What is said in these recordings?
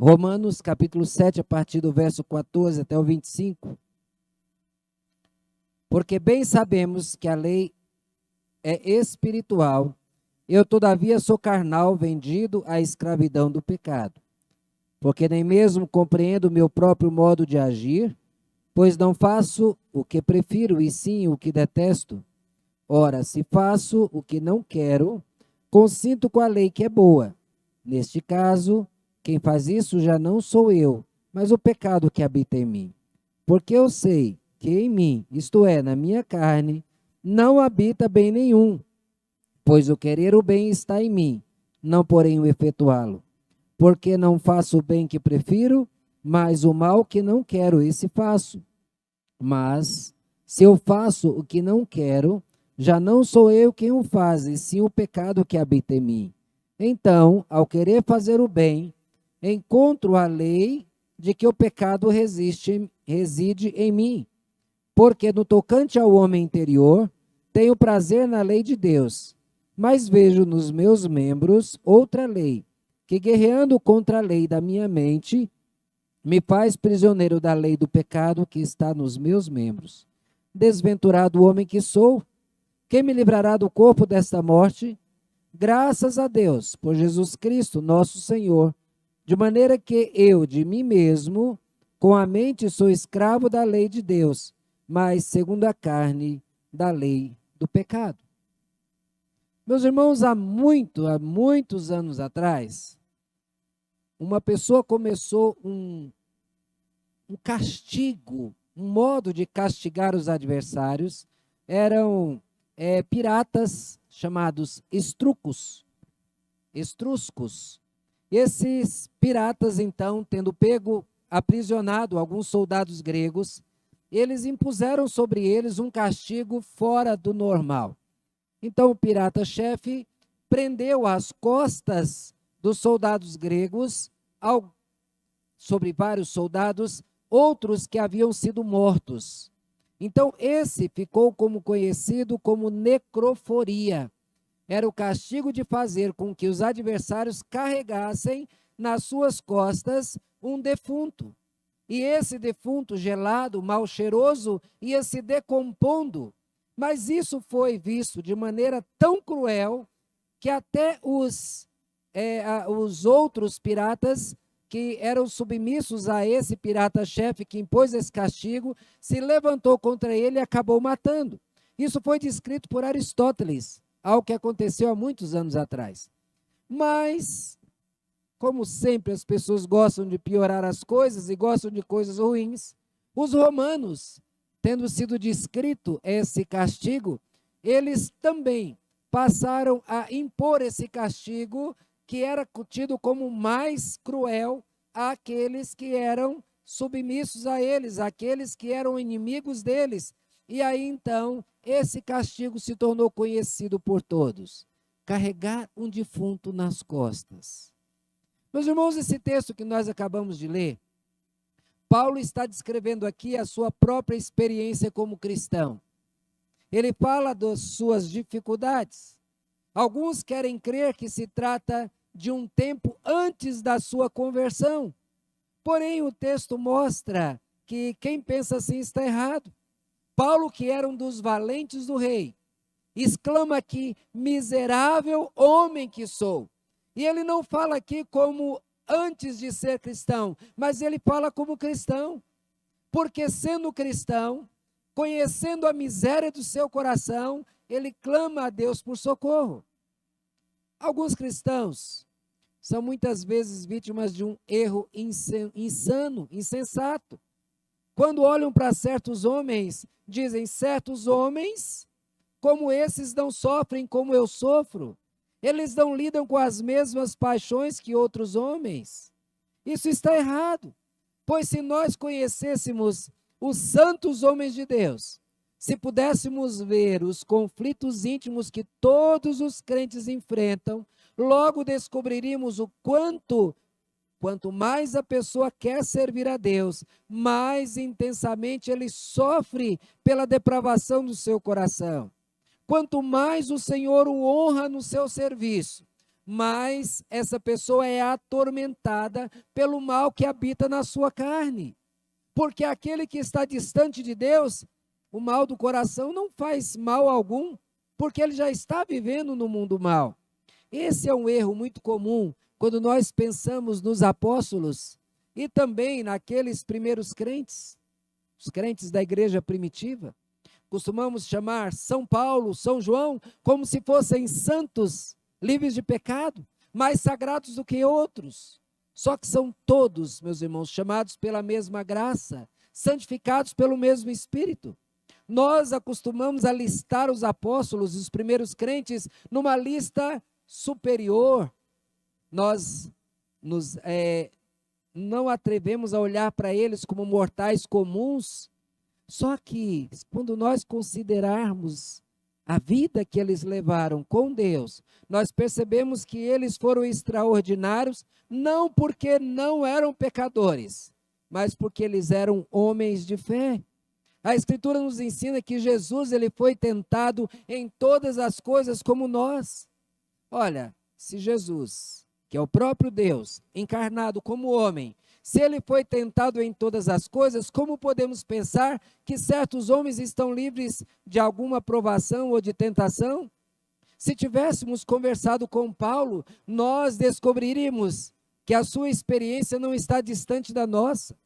Romanos capítulo 7, a partir do verso 14 até o 25. Porque bem sabemos que a lei é espiritual, eu todavia sou carnal, vendido à escravidão do pecado. Porque nem mesmo compreendo o meu próprio modo de agir, pois não faço o que prefiro, e sim o que detesto. Ora, se faço o que não quero, consinto com a lei que é boa. Neste caso, quem faz isso já não sou eu, mas o pecado que habita em mim. Porque eu sei que em mim, isto é, na minha carne, não habita bem nenhum, pois o querer o bem está em mim, não porém o efetuá-lo. Porque não faço o bem que prefiro, mas o mal que não quero, esse faço. Mas, se eu faço o que não quero, já não sou eu quem o faz, e sim o pecado que habita em mim. Então, ao querer fazer o bem, encontro a lei de que o pecado reside em mim. Porque no tocante ao homem interior, tenho prazer na lei de Deus, mas vejo nos meus membros outra lei, que guerreando contra a lei da minha mente, me faz prisioneiro da lei do pecado que está nos meus membros. Desventurado homem que sou, quem me livrará do corpo desta morte? Graças a Deus, por Jesus Cristo, nosso Senhor, de maneira que eu, de mim mesmo, com a mente sou escravo da lei de Deus, mas segundo a carne, da lei do pecado. Meus irmãos, há muitos anos atrás, uma pessoa começou um castigo, um modo de castigar os adversários. Eram piratas chamados estruscos. Esses piratas, então, tendo aprisionado alguns soldados gregos, eles impuseram sobre eles um castigo fora do normal. Então, o pirata-chefe prendeu as costas dos soldados gregos, sobre vários soldados, outros que haviam sido mortos. Então, esse ficou conhecido como necroforia. Era o castigo de fazer com que os adversários carregassem nas suas costas um defunto. E esse defunto gelado, mal cheiroso, ia se decompondo. Mas isso foi visto de maneira tão cruel que até os outros piratas que eram submissos a esse pirata-chefe que impôs esse castigo, se levantou contra ele e acabou matando. Isso foi descrito por Aristóteles, algo que aconteceu há muitos anos atrás. Mas, como sempre, as pessoas gostam de piorar as coisas e gostam de coisas ruins. Os romanos, tendo sido descrito esse castigo, eles também passaram a impor esse castigo que era tido como mais cruel àqueles que eram submissos a eles, àqueles que eram inimigos deles. E aí, então, esse castigo se tornou conhecido por todos. Carregar um defunto nas costas. Meus irmãos, esse texto que nós acabamos de ler, Paulo está descrevendo aqui a sua própria experiência como cristão. Ele fala das suas dificuldades. Alguns querem crer que se trata de um tempo antes da sua conversão. Porém, o texto mostra que quem pensa assim está errado. Paulo, que era um dos valentes do rei, exclama aqui: miserável homem que sou. E ele não fala aqui como antes de ser cristão, mas ele fala como cristão. Porque sendo cristão, conhecendo a miséria do seu coração, ele clama a Deus por socorro. Alguns cristãos são muitas vezes vítimas de um erro insano, insensato. Quando olham para certos homens, dizem: certos homens, como esses, não sofrem como eu sofro. Eles não lidam com as mesmas paixões que outros homens. Isso está errado. Pois se nós conhecêssemos os santos homens de Deus, se pudéssemos ver os conflitos íntimos que todos os crentes enfrentam, logo descobriríamos o quanto mais a pessoa quer servir a Deus, mais intensamente ele sofre pela depravação do seu coração. Quanto mais o Senhor o honra no seu serviço, mais essa pessoa é atormentada pelo mal que habita na sua carne. Porque aquele que está distante de Deus, o mal do coração não faz mal algum, porque ele já está vivendo no mundo mal. Esse é um erro muito comum quando nós pensamos nos apóstolos e também naqueles primeiros crentes, os crentes da igreja primitiva. Costumamos chamar São Paulo, São João, como se fossem santos, livres de pecado, mais sagrados do que outros. Só que são todos, meus irmãos, chamados pela mesma graça, santificados pelo mesmo Espírito. Nós acostumamos a listar os apóstolos, os primeiros crentes, numa lista superior. Nós não atrevemos a olhar para eles como mortais comuns. Só que, quando nós considerarmos a vida que eles levaram com Deus, nós percebemos que eles foram extraordinários, não porque não eram pecadores, mas porque eles eram homens de fé. A Escritura nos ensina que Jesus ele foi tentado em todas as coisas como nós. Olha, se Jesus, que é o próprio Deus, encarnado como homem, se ele foi tentado em todas as coisas, como podemos pensar que certos homens estão livres de alguma provação ou de tentação? Se tivéssemos conversado com Paulo, nós descobriríamos que a sua experiência não está distante da nossa.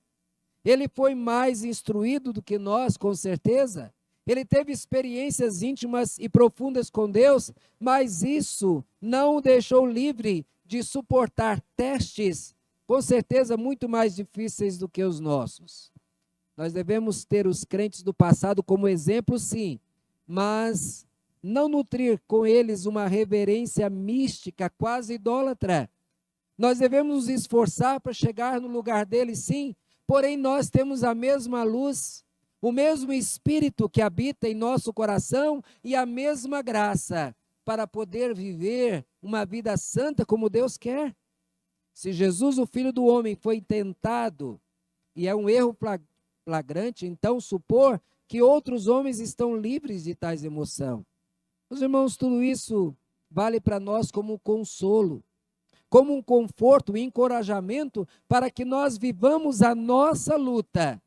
Ele foi mais instruído do que nós, com certeza. Ele teve experiências íntimas e profundas com Deus, mas isso não o deixou livre de suportar testes, com certeza muito mais difíceis do que os nossos. Nós devemos ter os crentes do passado como exemplo, sim, mas não nutrir com eles uma reverência mística, quase idólatra. Nós devemos nos esforçar para chegar no lugar deles, sim, porém nós temos a mesma luz, o mesmo Espírito que habita em nosso coração e a mesma graça para poder viver uma vida santa como Deus quer. Se Jesus, o Filho do Homem, foi tentado, e é um erro flagrante, então supor que outros homens estão livres de tais emoções. Meus irmãos, tudo isso vale para nós como um consolo, como um conforto e encorajamento para que nós vivamos a nossa luta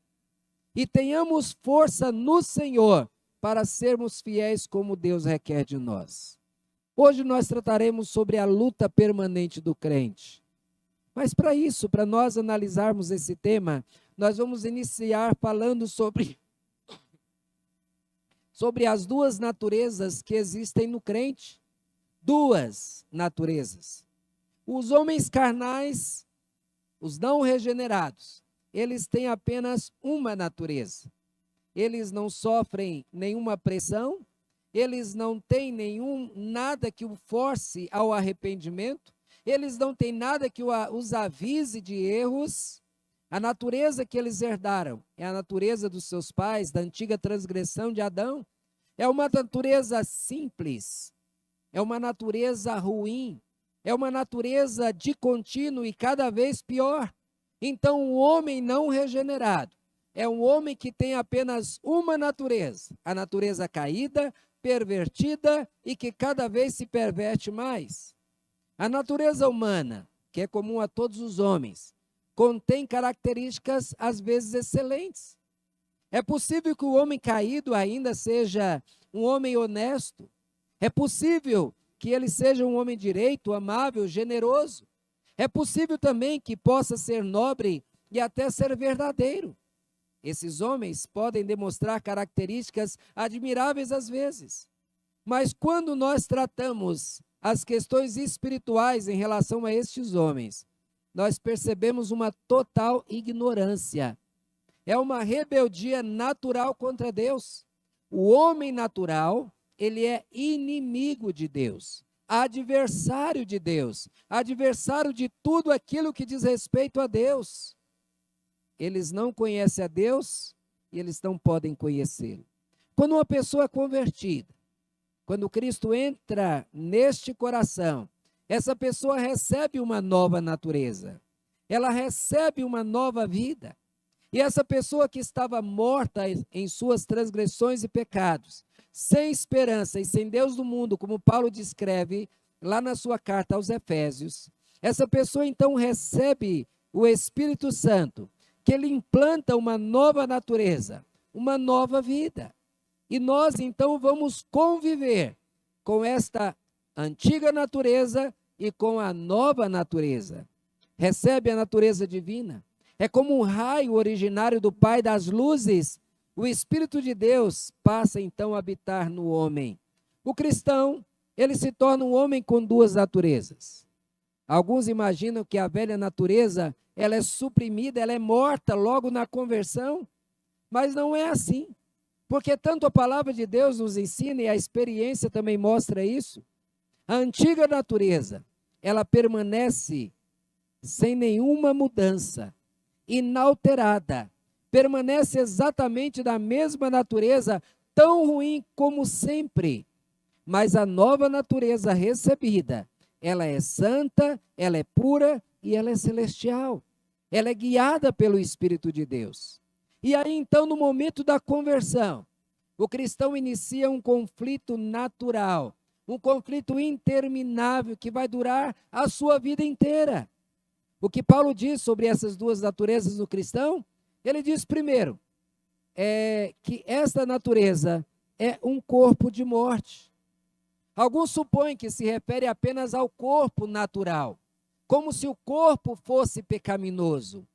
e tenhamos força no Senhor para sermos fiéis como Deus requer de nós. Hoje nós trataremos sobre a luta permanente do crente. Mas para isso, para nós analisarmos esse tema, nós vamos iniciar falando sobre as duas naturezas que existem no crente. Duas naturezas. Os homens carnais, os não regenerados, eles têm apenas uma natureza. Eles não sofrem nenhuma pressão, eles não têm nada que o force ao arrependimento, eles não têm nada que os avise de erros. A natureza que eles herdaram é a natureza dos seus pais, da antiga transgressão de Adão. É uma natureza simples, é uma natureza ruim, é uma natureza de contínuo e cada vez pior. Então, o homem não regenerado é um homem que tem apenas uma natureza, a natureza caída, pervertida e que cada vez se perverte mais. A natureza humana, que é comum a todos os homens, contém características às vezes excelentes. É possível que o homem caído ainda seja um homem honesto. É possível que ele seja um homem direito, amável, generoso. É possível também que possa ser nobre e até ser verdadeiro. Esses homens podem demonstrar características admiráveis às vezes. Mas quando nós tratamos as questões espirituais em relação a estes homens, nós percebemos uma total ignorância. É uma rebeldia natural contra Deus. O homem natural, ele é inimigo de Deus, adversário de Deus, adversário de tudo aquilo que diz respeito a Deus. Eles não conhecem a Deus e eles não podem conhecê-lo. Quando uma pessoa é convertida, quando Cristo entra neste coração, essa pessoa recebe uma nova natureza, ela recebe uma nova vida. E essa pessoa que estava morta em suas transgressões e pecados, sem esperança e sem Deus do mundo, como Paulo descreve, lá na sua carta aos Efésios, essa pessoa então recebe o Espírito Santo, que ele implanta uma nova natureza, uma nova vida. E nós então vamos conviver com esta antiga natureza e com a nova natureza. Recebe a natureza divina. É como um raio originário do Pai das luzes. O Espírito de Deus passa então a habitar no homem. O cristão, ele se torna um homem com duas naturezas. Alguns imaginam que a velha natureza, ela é suprimida, ela é morta logo na conversão, mas não é assim. Porque tanto a palavra de Deus nos ensina e a experiência também mostra isso. A antiga natureza, ela permanece sem nenhuma mudança, inalterada, permanece exatamente da mesma natureza, tão ruim como sempre. Mas a nova natureza recebida, ela é santa, ela é pura e ela é celestial. Ela é guiada pelo Espírito de Deus. E aí então, no momento da conversão, o cristão inicia um conflito natural, um conflito interminável que vai durar a sua vida inteira. O que Paulo diz sobre essas duas naturezas no cristão? Ele diz primeiro, que esta natureza é um corpo de morte. Alguns supõem que se refere apenas ao corpo natural, como se o corpo fosse pecaminoso.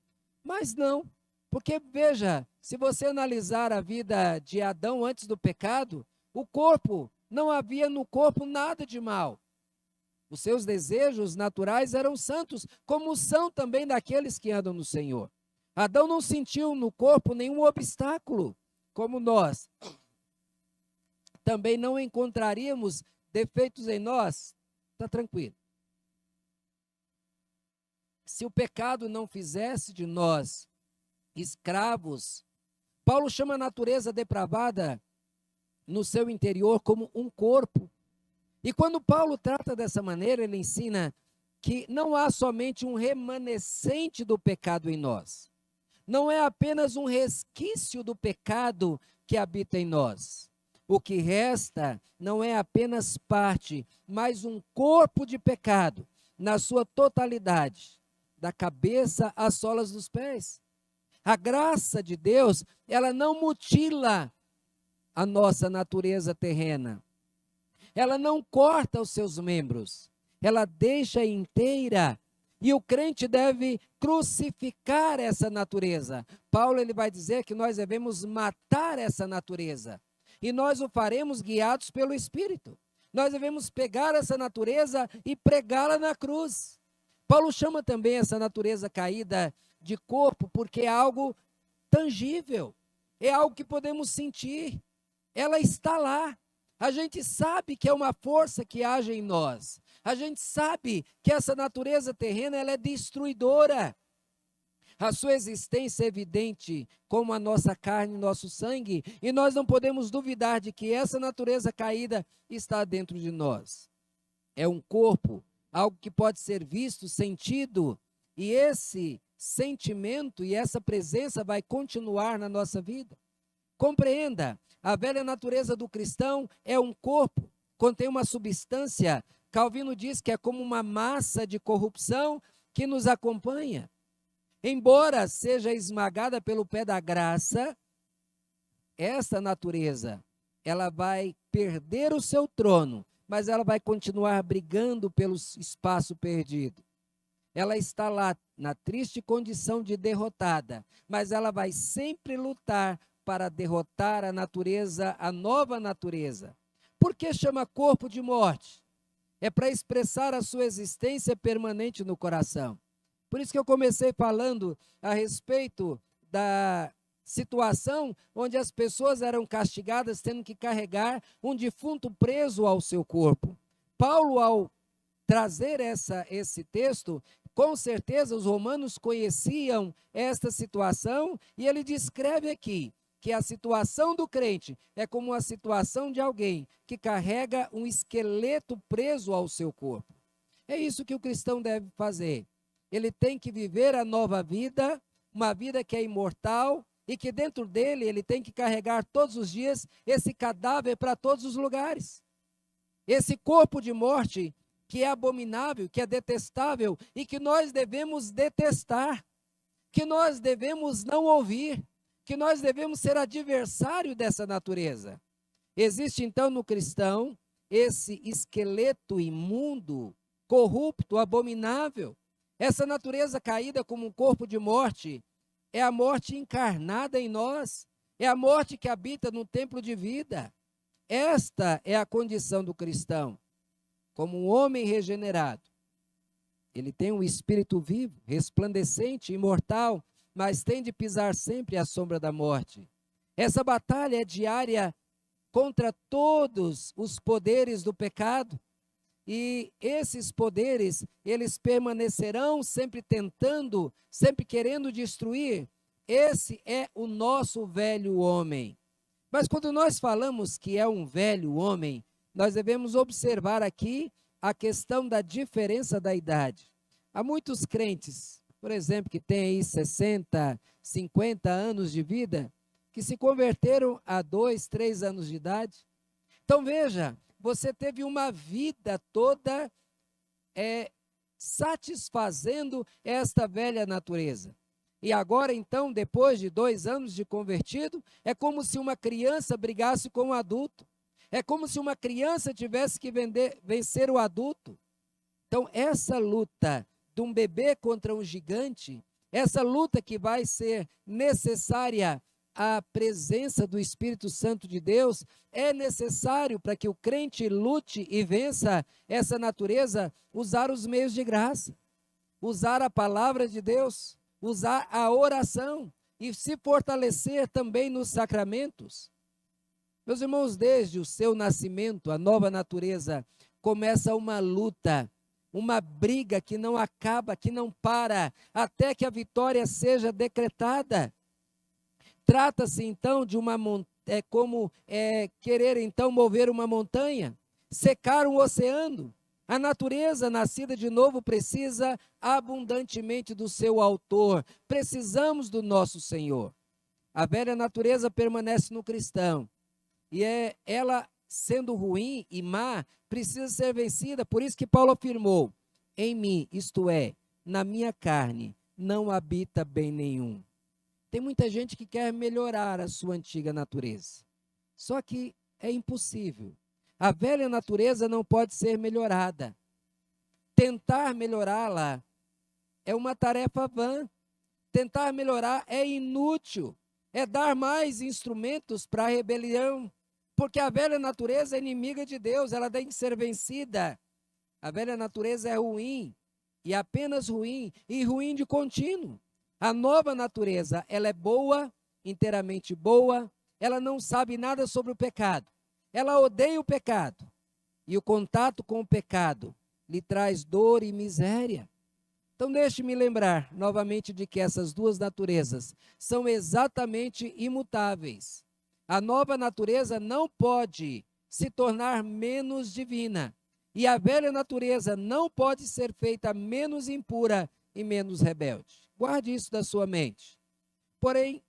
Mas não, porque veja, se você analisar a vida de Adão antes do pecado, o corpo, não havia no corpo nada de mal. Os seus desejos naturais eram santos, como são também daqueles que andam no Senhor. Adão não sentiu no corpo nenhum obstáculo, como nós. Também não encontraríamos defeitos em nós. Está tranquilo. Se o pecado não fizesse de nós escravos, Paulo chama a natureza depravada no seu interior como um corpo. E quando Paulo trata dessa maneira, ele ensina que não há somente um remanescente do pecado em nós. Não é apenas um resquício do pecado que habita em nós. O que resta não é apenas parte, mas um corpo de pecado, na sua totalidade, da cabeça às solas dos pés. A graça de Deus, ela não mutila a nossa natureza terrena. Ela não corta os seus membros, ela deixa inteira. E o crente deve crucificar essa natureza. Paulo ele vai dizer que nós devemos matar essa natureza. E nós o faremos guiados pelo Espírito. Nós devemos pegar essa natureza e pregá-la na cruz. Paulo chama também essa natureza caída de corpo porque é algo tangível, é algo que podemos sentir. Ela está lá. A gente sabe que é uma força que age em nós. A gente sabe que essa natureza terrena ela é destruidora. A sua existência é evidente como a nossa carne e nosso sangue, e nós não podemos duvidar de que essa natureza caída está dentro de nós. É um corpo, algo que pode ser visto, sentido, e esse sentimento e essa presença vai continuar na nossa vida. Compreenda, a velha natureza do cristão é um corpo, contém uma substância. Calvino diz que é como uma massa de corrupção que nos acompanha. Embora seja esmagada pelo pé da graça, essa natureza, ela vai perder o seu trono, mas ela vai continuar brigando pelo espaço perdido. Ela está lá na triste condição de derrotada, mas ela vai sempre lutar para derrotar a natureza, a nova natureza. Por que chama corpo de morte? É para expressar a sua existência permanente no coração. Por isso que eu comecei falando a respeito da situação onde as pessoas eram castigadas tendo que carregar um defunto preso ao seu corpo. Paulo, ao trazer esse texto, com certeza os romanos conheciam esta situação e ele descreve aqui que a situação do crente é como a situação de alguém que carrega um esqueleto preso ao seu corpo. É isso que o cristão deve fazer. Ele tem que viver a nova vida, uma vida que é imortal e que dentro dele ele tem que carregar todos os dias esse cadáver para todos os lugares. Esse corpo de morte que é abominável, que é detestável e que nós devemos detestar, que nós devemos não ouvir, que nós devemos ser adversário dessa natureza. Existe então no cristão esse esqueleto imundo, corrupto, abominável. Essa natureza caída como um corpo de morte é a morte encarnada em nós, é a morte que habita no templo de vida. Esta é a condição do cristão, como um homem regenerado. Ele tem um espírito vivo, resplandecente, imortal, mas tem de pisar sempre à sombra da morte. Essa batalha é diária contra todos os poderes do pecado, e esses poderes, eles permanecerão sempre tentando, sempre querendo destruir. Esse é o nosso velho homem. Mas quando nós falamos que é um velho homem, nós devemos observar aqui a questão da diferença da idade. Há muitos crentes, por exemplo, que têm aí 60, 50 anos de vida, que se converteram a 2, 3 anos de idade. Então veja, você teve uma vida toda satisfazendo esta velha natureza. E agora, então, depois de 2 anos de convertido, é como se uma criança brigasse com um adulto. É como se uma criança tivesse que vencer o adulto. Então, essa luta de um bebê contra um gigante, essa luta que vai ser necessária a presença do Espírito Santo de Deus, é necessário para que o crente lute e vença essa natureza, usar os meios de graça, usar a palavra de Deus, usar a oração e se fortalecer também nos sacramentos. Meus irmãos, desde o seu nascimento, a nova natureza começa uma luta, uma briga que não acaba, que não para, até que a vitória seja decretada. Trata-se então de querer então mover uma montanha, secar um oceano. A natureza nascida de novo precisa abundantemente do seu autor. Precisamos do nosso Senhor. A velha natureza permanece no cristão. E ela, sendo ruim e má, precisa ser vencida. Por isso que Paulo afirmou: em mim, isto é, na minha carne, não habita bem nenhum. Tem muita gente que quer melhorar a sua antiga natureza. Só que é impossível. A velha natureza não pode ser melhorada. Tentar melhorá-la é uma tarefa vã. Tentar melhorar é inútil. É dar mais instrumentos para a rebelião. Porque a velha natureza é inimiga de Deus, ela tem que ser vencida. A velha natureza é ruim, e apenas ruim, e ruim de contínuo. A nova natureza, ela é boa, inteiramente boa, ela não sabe nada sobre o pecado. Ela odeia o pecado. E o contato com o pecado lhe traz dor e miséria. Então deixe-me lembrar novamente de que essas duas naturezas são exatamente imutáveis. A nova natureza não pode se tornar menos divina. E a velha natureza não pode ser feita menos impura e menos rebelde. Guarde isso da sua mente. Porém,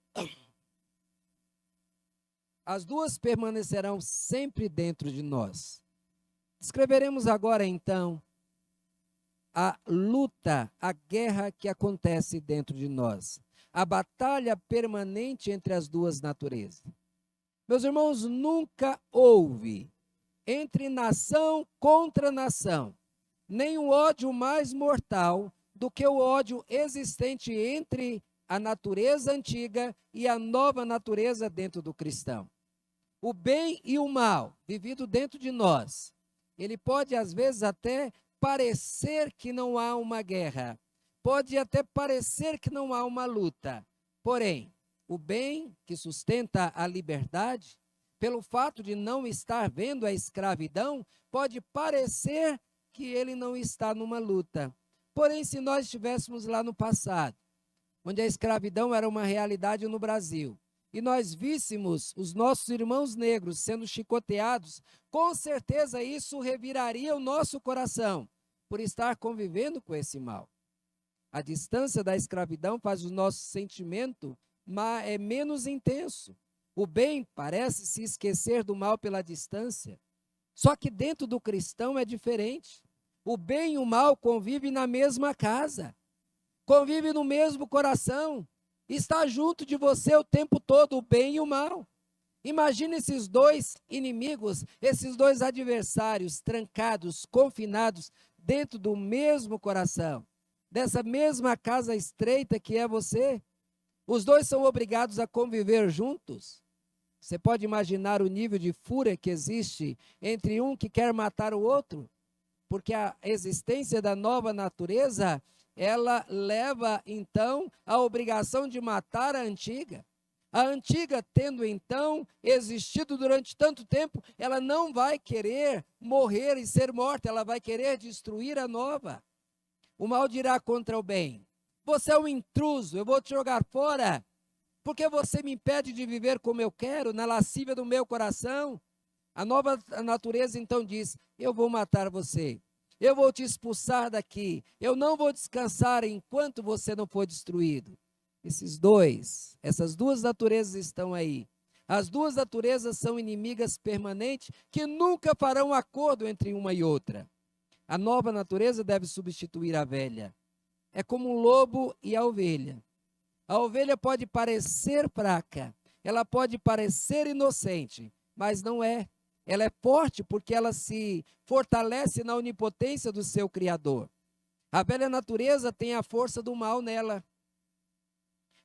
as duas permanecerão sempre dentro de nós. Descreveremos agora, então, a luta, a guerra que acontece dentro de nós. A batalha permanente entre as duas naturezas. Meus irmãos, nunca houve entre nação contra nação nenhum ódio mais mortal do que o ódio existente entre a natureza antiga e a nova natureza dentro do cristão. O bem e o mal, vivido dentro de nós, ele pode às vezes até parecer que não há uma guerra, pode até parecer que não há uma luta, porém, o bem que sustenta a liberdade, pelo fato de não estar vendo a escravidão, pode parecer que ele não está numa luta. Porém, se nós estivéssemos lá no passado, onde a escravidão era uma realidade no Brasil, e nós víssemos os nossos irmãos negros sendo chicoteados, com certeza isso reviraria o nosso coração, por estar convivendo com esse mal. A distância da escravidão faz o nosso sentimento menos intenso. O bem parece se esquecer do mal pela distância. Só que dentro do cristão é diferente. O bem e o mal convivem na mesma casa, convivem no mesmo coração, está junto de você o tempo todo, o bem e o mal. Imagina esses dois inimigos, esses dois adversários trancados, confinados dentro do mesmo coração, dessa mesma casa estreita que é você. Os dois são obrigados a conviver juntos. Você pode imaginar o nível de fúria que existe entre um que quer matar o outro? Porque a existência da nova natureza, ela leva então à obrigação de matar a antiga. A antiga, tendo então existido durante tanto tempo, ela não vai querer morrer e ser morta, ela vai querer destruir a nova. O mal dirá contra o bem: você é um intruso, eu vou te jogar fora, porque você me impede de viver como eu quero, na lascívia do meu coração. A nova natureza então diz: eu vou matar você, eu vou te expulsar daqui, eu não vou descansar enquanto você não for destruído. Essas duas naturezas estão aí. As duas naturezas são inimigas permanentes que nunca farão acordo entre uma e outra. A nova natureza deve substituir a velha. É como um lobo e a ovelha. A ovelha pode parecer fraca, ela pode parecer inocente, mas não é. Ela é forte porque ela se fortalece na onipotência do seu Criador. A velha natureza tem a força do mal nela.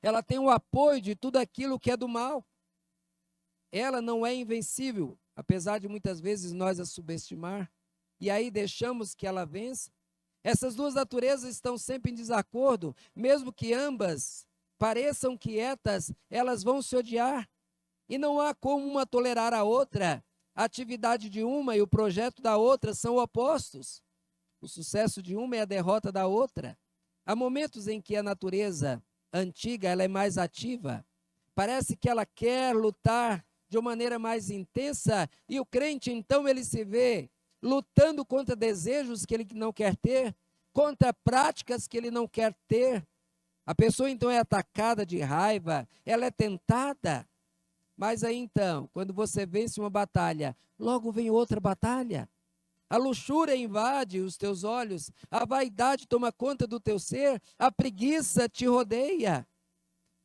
Ela tem o apoio de tudo aquilo que é do mal. Ela não é invencível, apesar de muitas vezes nós a subestimar, e aí deixamos que ela vença. Essas duas naturezas estão sempre em desacordo, mesmo que ambas pareçam quietas, elas vão se odiar. E não há como uma tolerar a outra. A atividade de uma e o projeto da outra são opostos. O sucesso de uma é a derrota da outra. Há momentos em que a natureza antiga ela é mais ativa. Parece que ela quer lutar de uma maneira mais intensa, e o crente então ele se vê lutando contra desejos que ele não quer ter, contra práticas que ele não quer ter. A pessoa então é atacada de raiva, ela é tentada. Mas aí então, quando você vence uma batalha, logo vem outra batalha. A luxúria invade os teus olhos, a vaidade toma conta do teu ser, a preguiça te rodeia.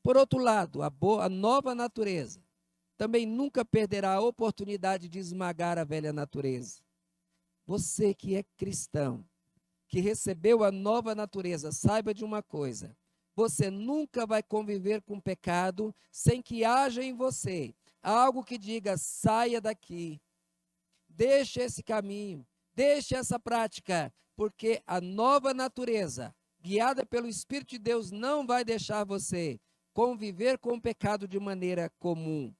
Por outro lado, a nova natureza também nunca perderá a oportunidade de esmagar a velha natureza. Você que é cristão, que recebeu a nova natureza, saiba de uma coisa: você nunca vai conviver com o pecado sem que haja em você algo que diga: saia daqui, deixe esse caminho, deixe essa prática, porque a nova natureza, guiada pelo Espírito de Deus, não vai deixar você conviver com o pecado de maneira comum.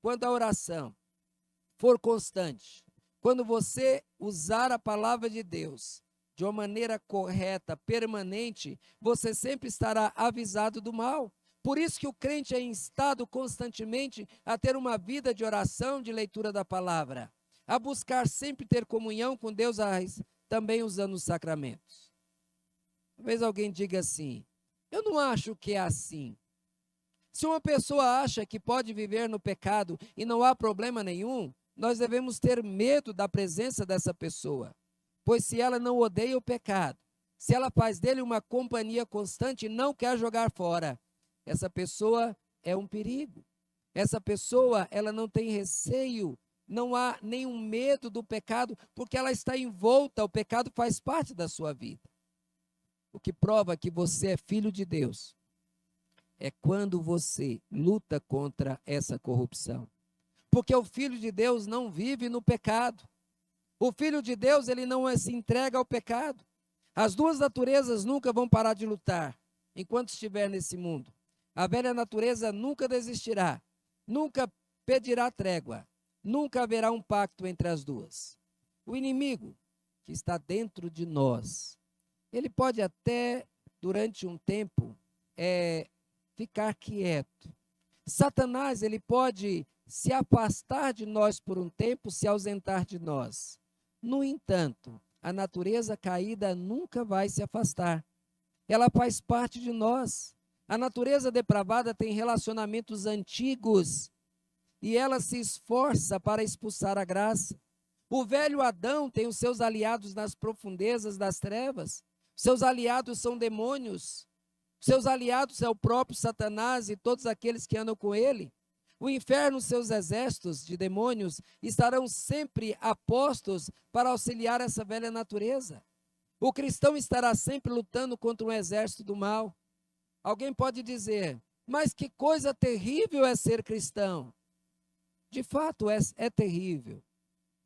Quando a oração for constante, quando você usar a palavra de Deus de uma maneira correta, permanente, você sempre estará avisado do mal. Por isso que o crente é instado constantemente a ter uma vida de oração, de leitura da palavra, a buscar sempre ter comunhão com Deus, também usando os sacramentos. Talvez alguém diga assim: eu não acho que é assim. Se uma pessoa acha que pode viver no pecado e não há problema nenhum, nós devemos ter medo da presença dessa pessoa. Pois se ela não odeia o pecado, se ela faz dele uma companhia constante e não quer jogar fora, essa pessoa é um perigo. Essa pessoa, ela não tem receio, não há nenhum medo do pecado, porque ela está envolta, o pecado faz parte da sua vida. O que prova que você é filho de Deus é quando você luta contra essa corrupção. Porque o filho de Deus não vive no pecado. O Filho de Deus, ele não se entrega ao pecado. As duas naturezas nunca vão parar de lutar enquanto estiver nesse mundo. A velha natureza nunca desistirá, nunca pedirá trégua, nunca haverá um pacto entre as duas. O inimigo que está dentro de nós, ele pode até, durante um tempo, ficar quieto. Satanás, ele pode se afastar de nós por um tempo, se ausentar de nós. No entanto, a natureza caída nunca vai se afastar. Ela faz parte de nós. A natureza depravada tem relacionamentos antigos e ela se esforça para expulsar a graça. O velho Adão tem os seus aliados nas profundezas das trevas. Seus aliados são demônios. Seus aliados é o próprio Satanás e todos aqueles que andam com ele. O inferno, seus exércitos de demônios, estarão sempre apostos para auxiliar essa velha natureza. O cristão estará sempre lutando contra um exército do mal. Alguém pode dizer, mas que coisa terrível é ser cristão. De fato, é terrível.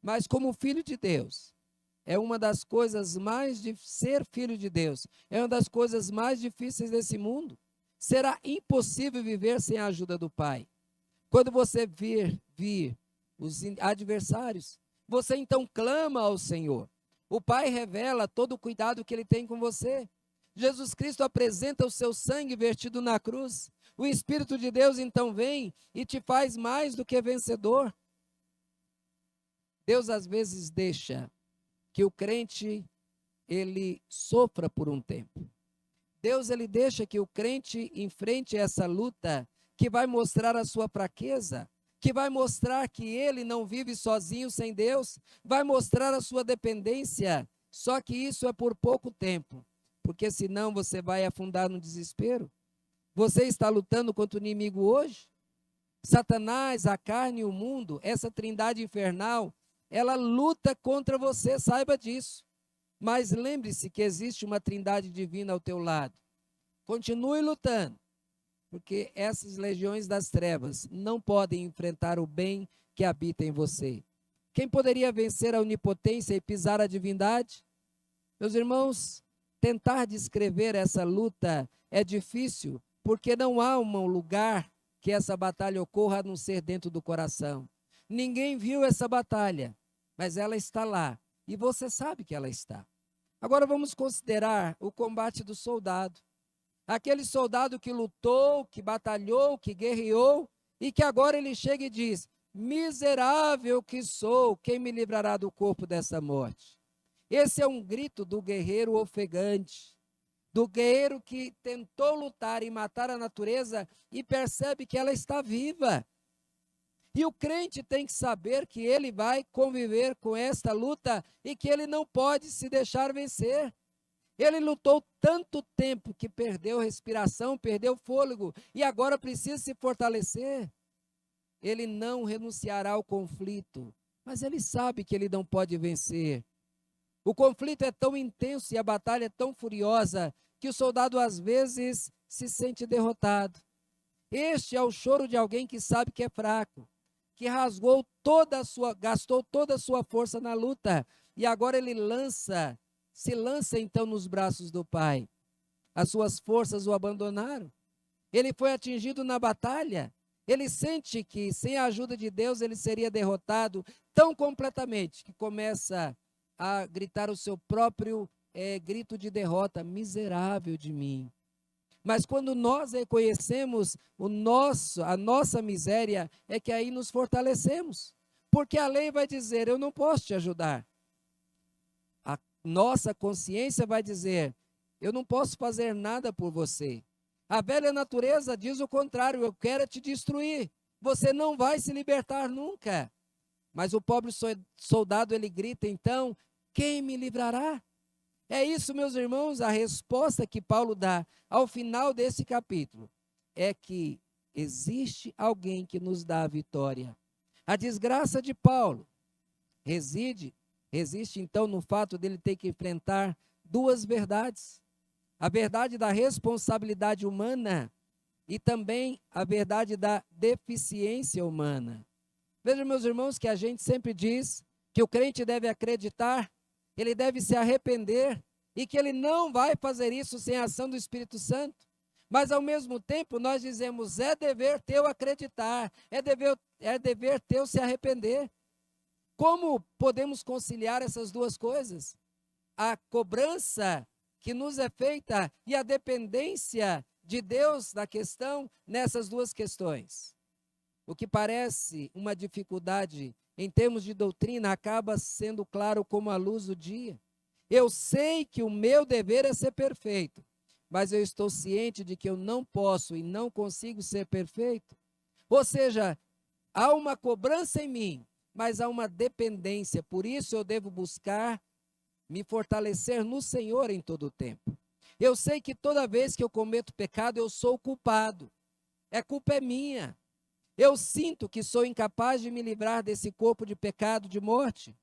Mas como filho de Deus, é uma das coisas mais de ser filho de Deus, é uma das coisas mais difíceis desse mundo. Será impossível viver sem a ajuda do Pai. Quando você vir os adversários, você então clama ao Senhor. O Pai revela todo o cuidado que Ele tem com você. Jesus Cristo apresenta o seu sangue vertido na cruz. O Espírito de Deus então vem e te faz mais do que vencedor. Deus às vezes deixa que o crente ele sofra por um tempo. Deus ele deixa que o crente enfrente essa luta que vai mostrar a sua fraqueza, que vai mostrar que ele não vive sozinho sem Deus, vai mostrar a sua dependência, só que isso é por pouco tempo, porque senão você vai afundar no desespero. Você está lutando contra o inimigo hoje? Satanás, a carne e o mundo, essa trindade infernal, ela luta contra você, saiba disso. Mas lembre-se que existe uma trindade divina ao teu lado. Continue lutando, porque essas legiões das trevas não podem enfrentar o bem que habita em você. Quem poderia vencer a onipotência e pisar a divindade? Meus irmãos, tentar descrever essa luta é difícil, porque não há um lugar que essa batalha ocorra a não ser dentro do coração. Ninguém viu essa batalha, mas ela está lá, e você sabe que ela está. Agora vamos considerar o combate do soldado. Aquele soldado que lutou, que batalhou, que guerreou, e que agora ele chega e diz, miserável que sou, quem me livrará do corpo dessa morte? Esse é um grito do guerreiro ofegante, do guerreiro que tentou lutar e matar a natureza e percebe que ela está viva. E o crente tem que saber que ele vai conviver com esta luta e que ele não pode se deixar vencer. Ele lutou tanto tempo que perdeu respiração, perdeu fôlego e agora precisa se fortalecer. Ele não renunciará ao conflito, mas ele sabe que ele não pode vencer. O conflito é tão intenso e a batalha é tão furiosa que o soldado às vezes se sente derrotado. Este é o choro de alguém que sabe que é fraco, que gastou toda a sua força na luta e agora ele se lança então nos braços do Pai. As suas forças o abandonaram. Ele foi atingido na batalha. Ele sente que sem a ajuda de Deus ele seria derrotado tão completamente que começa a gritar o seu próprio grito de derrota, miserável de mim. Mas quando nós reconhecemos a nossa miséria, é que aí nos fortalecemos. Porque a lei vai dizer, eu não posso te ajudar. A nossa consciência vai dizer, eu não posso fazer nada por você. A velha natureza diz o contrário, eu quero te destruir. Você não vai se libertar nunca. Mas o pobre soldado, ele grita então, quem me livrará? É isso, meus irmãos, a resposta que Paulo dá ao final desse capítulo é que existe alguém que nos dá a vitória. A desgraça de Paulo resiste então no fato dele ter que enfrentar duas verdades. A verdade da responsabilidade humana e também a verdade da deficiência humana. Vejam, meus irmãos, que a gente sempre diz que o crente deve acreditar, ele deve se arrepender e que ele não vai fazer isso sem a ação do Espírito Santo. Mas, ao mesmo tempo, nós dizemos, é dever teu acreditar, é dever teu se arrepender. Como podemos conciliar essas duas coisas? A cobrança que nos é feita e a dependência de Deus da questão nessas duas questões. O que parece uma dificuldade em termos de doutrina acaba sendo claro como a luz do dia. Eu sei que o meu dever é ser perfeito, mas eu estou ciente de que eu não posso e não consigo ser perfeito. Ou seja, há uma cobrança em mim mas há uma dependência. Por isso eu devo buscar me fortalecer no Senhor em todo o tempo. Eu sei que toda vez que eu cometo pecado, eu sou culpado. Culpa é minha. Eu sinto que sou incapaz de me livrar desse corpo de pecado, de morte.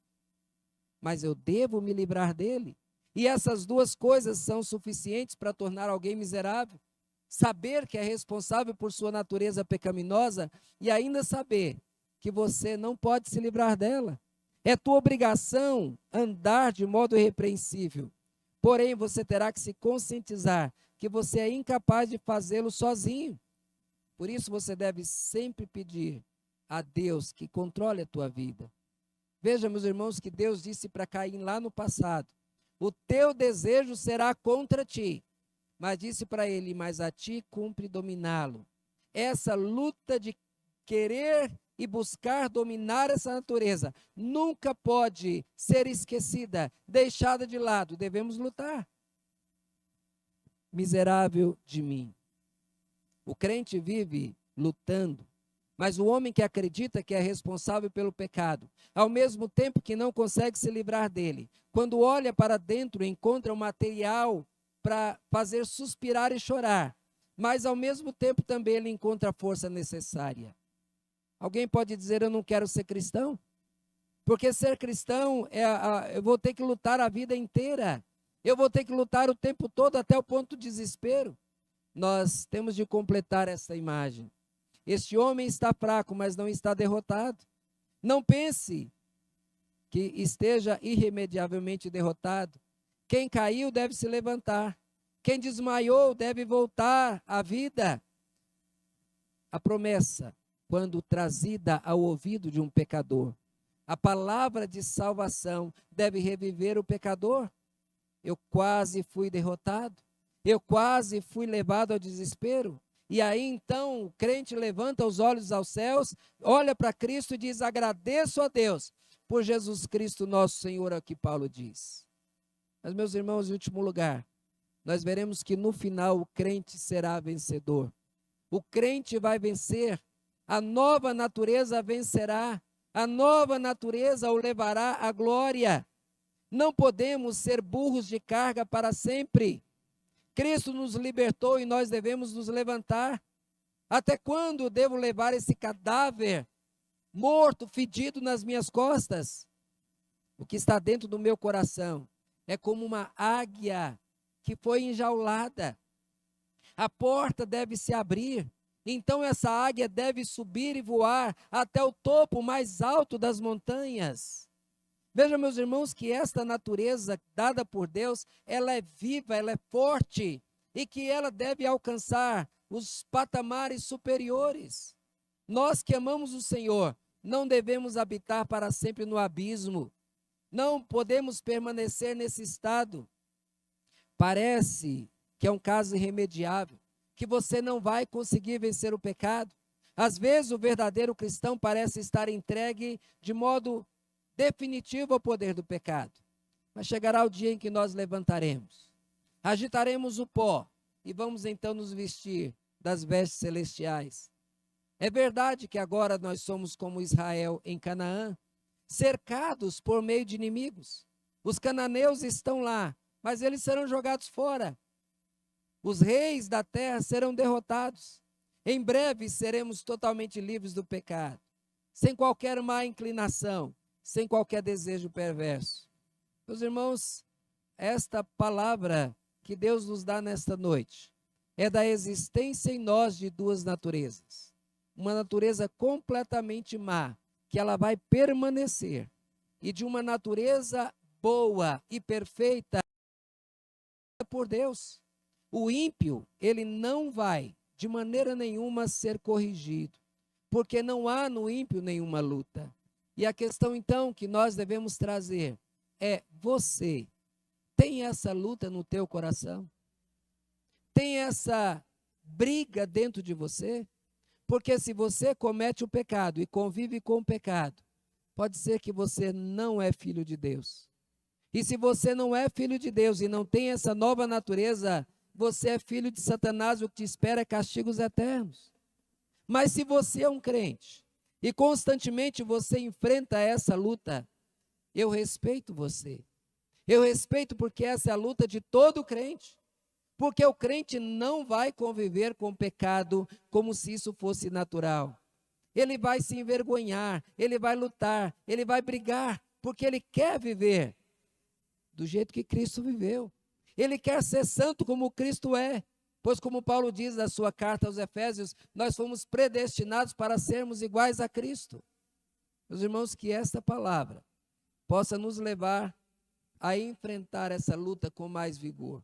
Mas eu devo me livrar dele. E essas duas coisas são suficientes para tornar alguém miserável. Saber que é responsável por sua natureza pecaminosa e ainda saber que você não pode se livrar dela. É tua obrigação andar de modo irrepreensível. Porém, você terá que se conscientizar que você é incapaz de fazê-lo sozinho. Por isso, você deve sempre pedir a Deus que controle a tua vida. Veja, meus irmãos, que Deus disse para Caim lá no passado: o teu desejo será contra ti. Mas disse para ele: mas a ti cumpre dominá-lo. Essa luta de querer e buscar dominar essa natureza nunca pode ser esquecida, deixada de lado. Devemos lutar. Miserável de mim. O crente vive lutando, mas o homem que acredita que é responsável pelo pecado, ao mesmo tempo que não consegue se livrar dele, quando olha para dentro, encontra um material para fazer suspirar e chorar, mas ao mesmo tempo também ele encontra a força necessária. Alguém pode dizer: eu não quero ser cristão? Porque ser cristão, eu vou ter que lutar a vida inteira, eu vou ter que lutar o tempo todo até o ponto de desespero. Nós temos de completar essa imagem. Este homem está fraco, mas não está derrotado. Não pense que esteja irremediavelmente derrotado. Quem caiu deve se levantar. Quem desmaiou deve voltar à vida. A promessa, quando trazida ao ouvido de um pecador, a palavra de salvação deve reviver o pecador. Eu quase fui derrotado. Eu quase fui levado ao desespero. E aí então o crente levanta os olhos aos céus, olha para Cristo e diz: agradeço a Deus por Jesus Cristo nosso Senhor, é o que Paulo diz. Mas, meus irmãos, em último lugar, nós veremos que no final o crente será vencedor. O crente vai vencer, a nova natureza vencerá, a nova natureza o levará à glória. Não podemos ser burros de carga para sempre. Cristo nos libertou e nós devemos nos levantar. Até quando devo levar esse cadáver morto, fedido nas minhas costas? O que está dentro do meu coração é como uma águia que foi enjaulada. A porta deve se abrir. Então essa águia deve subir e voar até o topo mais alto das montanhas. Veja, meus irmãos, que esta natureza dada por Deus, ela é viva, ela é forte, e que ela deve alcançar os patamares superiores. Nós que amamos o Senhor, não devemos habitar para sempre no abismo. Não podemos permanecer nesse estado. Parece que é um caso irremediável, que você não vai conseguir vencer o pecado. Às vezes o verdadeiro cristão parece estar entregue de modo definitivo ao poder do pecado. Mas chegará o dia em que nós levantaremos, agitaremos o pó e vamos então nos vestir das vestes celestiais. É verdade que agora nós somos como Israel em Canaã, cercados por meio de inimigos. Os cananeus estão lá, mas eles serão jogados fora. Os reis da terra serão derrotados. Em breve seremos totalmente livres do pecado, sem qualquer má inclinação, sem qualquer desejo perverso. Meus irmãos, esta palavra que Deus nos dá nesta noite é da existência em nós de duas naturezas. Uma natureza completamente má, que ela vai permanecer, e de uma natureza boa e perfeita por Deus. O ímpio, ele não vai de maneira nenhuma ser corrigido, porque não há no ímpio nenhuma luta. E a questão então que nós devemos trazer é: você tem essa luta no teu coração? Tem essa briga dentro de você? Porque se você comete o pecado e convive com o pecado, pode ser que você não é filho de Deus. E se você não é filho de Deus e não tem essa nova natureza, você é filho de Satanás, o que te espera é castigos eternos. Mas se você é um crente, e constantemente você enfrenta essa luta, eu respeito você. Eu respeito porque essa é a luta de todo crente. Porque o crente não vai conviver com o pecado como se isso fosse natural. Ele vai se envergonhar, ele vai lutar, ele vai brigar, porque ele quer viver do jeito que Cristo viveu. Ele quer ser santo como Cristo é. Pois como Paulo diz na sua carta aos Efésios, nós fomos predestinados para sermos iguais a Cristo. Meus irmãos, que esta palavra possa nos levar a enfrentar essa luta com mais vigor.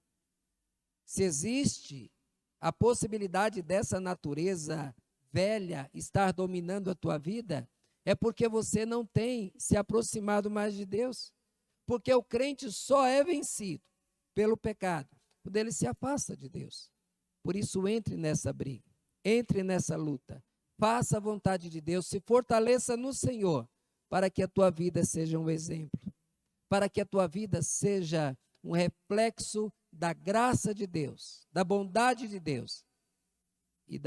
Se existe a possibilidade dessa natureza velha estar dominando a tua vida, é porque você não tem se aproximado mais de Deus. Porque o crente só é vencido pelo pecado quando ele se afasta de Deus. Por isso, entre nessa briga, entre nessa luta, faça a vontade de Deus, se fortaleça no Senhor, para que a tua vida seja um exemplo, para que a tua vida seja um reflexo da graça de Deus, da bondade de Deus e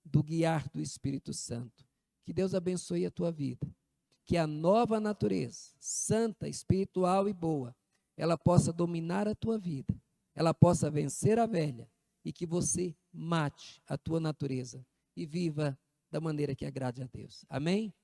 do guiar do Espírito Santo. Que Deus abençoe a tua vida, que a nova natureza, santa, espiritual e boa, ela possa dominar a tua vida, ela possa vencer a velha e que você mate a tua natureza e viva da maneira que agrade a Deus. Amém?